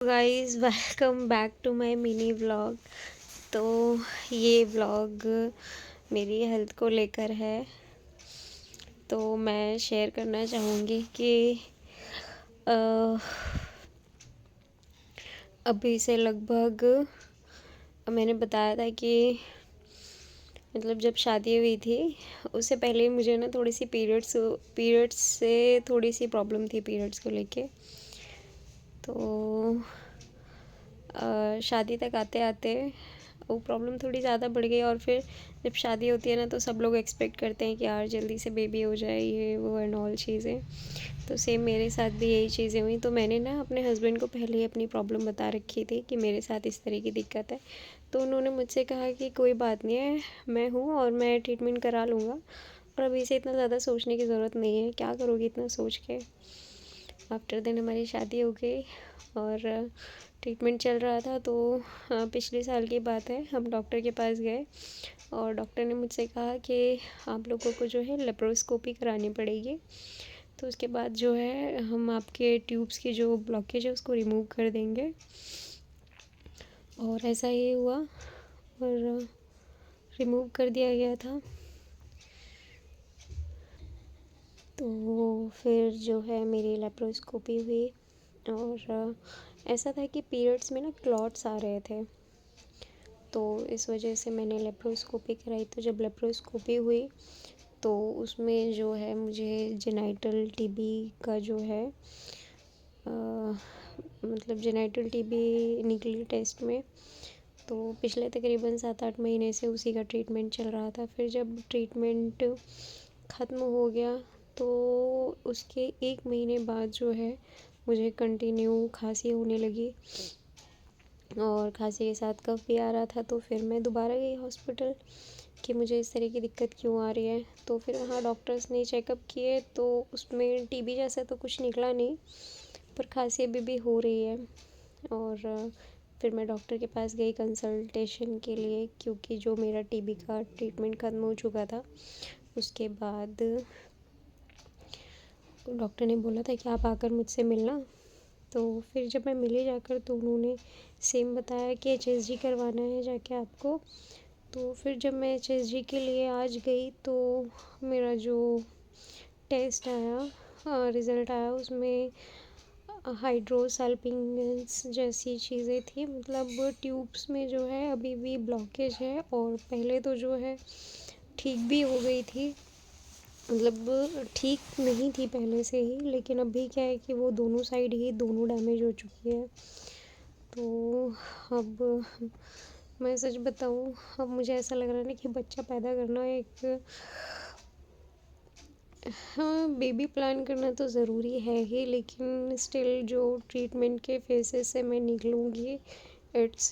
Guys welcome back to my mini vlog. तो ये vlog मेरी हेल्थ को लेकर है। तो मैं शेयर करना चाहूँगी कि अ, अभी से लगभग मैंने बताया था कि मतलब जब शादी हुई थी उससे पहले मुझे ना थोड़ी सी पीरियड्स से थोड़ी सी प्रॉब्लम थी पीरियड्स को लेके। तो शादी तक आते आते वो प्रॉब्लम थोड़ी ज़्यादा बढ़ गई। और फिर जब शादी होती है ना तो सब लोग एक्सपेक्ट करते हैं कि यार जल्दी से बेबी हो जाए, ये वो एंड ऑल चीज़ें। तो सेम मेरे साथ भी यही चीज़ें हुई। तो मैंने ना अपने हस्बैंड को पहले ही अपनी प्रॉब्लम बता रखी थी कि मेरे साथ इस तरह की दिक्कत है। तो उन्होंने मुझसे कहा कि कोई बात नहीं है, मैं हूँ और मैं ट्रीटमेंट करा लूँगा, और अभी से इतना ज़्यादा सोचने की ज़रूरत नहीं है, क्या करोगी इतना सोच के। आफ्टर देन हमारी शादी हो गई और ट्रीटमेंट चल रहा था। तो पिछले साल की बात है, हम डॉक्टर के पास गए और डॉक्टर ने मुझसे कहा कि आप लोगों को जो है लेप्रोस्कोपी करानी पड़ेगी। तो उसके बाद जो है हम आपके ट्यूब्स की जो ब्लॉकेज है उसको रिमूव कर देंगे। और ऐसा ही हुआ और रिमूव कर दिया गया था। तो फिर जो है मेरी लेप्रोस्कोपी हुई और ऐसा था कि पीरियड्स में ना क्लॉट्स आ रहे थे, तो इस वजह से मैंने लेप्रोस्कोपी कराई। तो जब लेप्रोस्कोपी हुई तो उसमें जो है मुझे जेनाइटल टीबी का जो है मतलब जेनाइटल टीबी निकली टेस्ट में। तो पिछले तकरीबन 7-8 महीने से उसी का ट्रीटमेंट चल रहा था। फिर जब ट्रीटमेंट ख़त्म हो गया तो उसके 1 महीने बाद जो है मुझे कंटिन्यू खांसी होने लगी और खांसी के साथ कफ भी आ रहा था। तो फिर मैं दोबारा गई हॉस्पिटल कि मुझे इस तरह की दिक्कत क्यों आ रही है। तो फिर वहाँ डॉक्टर्स ने चेकअप किए तो उसमें टीबी जैसा तो कुछ निकला नहीं, पर खांसी अभी भी हो रही है। और फिर मैं डॉक्टर के पास गई कंसल्टेशन के लिए, क्योंकि जो मेरा टीबी का ट्रीटमेंट ख़त्म हो चुका था उसके बाद डॉक्टर ने बोला था कि आप आकर मुझसे मिलना। तो फिर जब मैं मिली जाकर तो उन्होंने सेम बताया कि एचएसजी करवाना है जाके आपको। तो फिर जब मैं एचएसजी के लिए आज गई तो मेरा जो टेस्ट आया, रिज़ल्ट आया, उसमें हाइड्रोसल्फिंगेंस जैसी चीज़ें थी। मतलब ट्यूब्स में जो है अभी भी ब्लॉकेज है और पहले तो जो है ठीक भी हो गई थी, मतलब ठीक नहीं थी पहले से ही, लेकिन अभी क्या है कि वो दोनों साइड ही दोनों डैमेज हो चुकी है। तो अब मैं सच बताऊँ, अब मुझे ऐसा लग रहा है ना कि बच्चा पैदा करना एक हाँ, बेबी प्लान करना तो ज़रूरी है ही, लेकिन स्टिल जो ट्रीटमेंट के फेसेस से मैं निकलूँगी, इट्स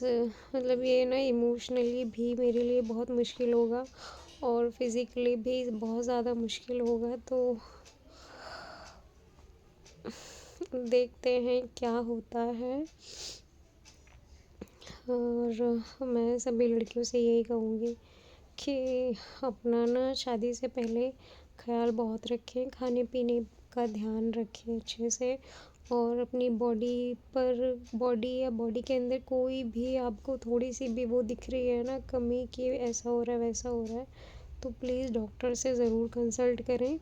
मतलब ये ना इमोशनली भी मेरे लिए बहुत मुश्किल होगा और फिज़िकली भी बहुत ज़्यादा मुश्किल होगा। तो देखते हैं क्या होता है। और मैं सभी लड़कियों से यही कहूँगी कि अपना ना शादी से पहले ख़्याल बहुत रखें, खाने पीने का ध्यान रखें अच्छे से, और अपनी बॉडी या बॉडी के अंदर कोई भी आपको थोड़ी सी भी वो दिख रही है ना कमी, कि ऐसा हो रहा है वैसा हो रहा है, तो प्लीज़ डॉक्टर से ज़रूर कंसल्ट करें,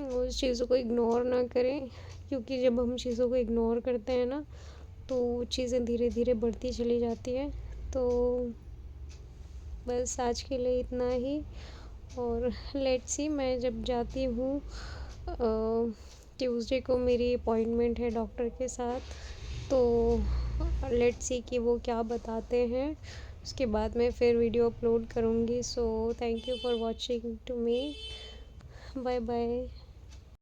उस चीज़ों को इग्नोर ना करें। क्योंकि जब हम चीज़ों को इग्नोर करते हैं ना तो चीज़ें धीरे धीरे बढ़ती चली जाती है। तो बस आज के लिए इतना ही, और लेट्स सी मैं जब जाती हूँ ट्यूसडे को मेरी अपॉइंटमेंट है डॉक्टर के साथ, तो लेट्स सी कि वो क्या बताते हैं। उसके बाद मैं फिर वीडियो अपलोड करूँगी। So thank you for watching to me, bye bye.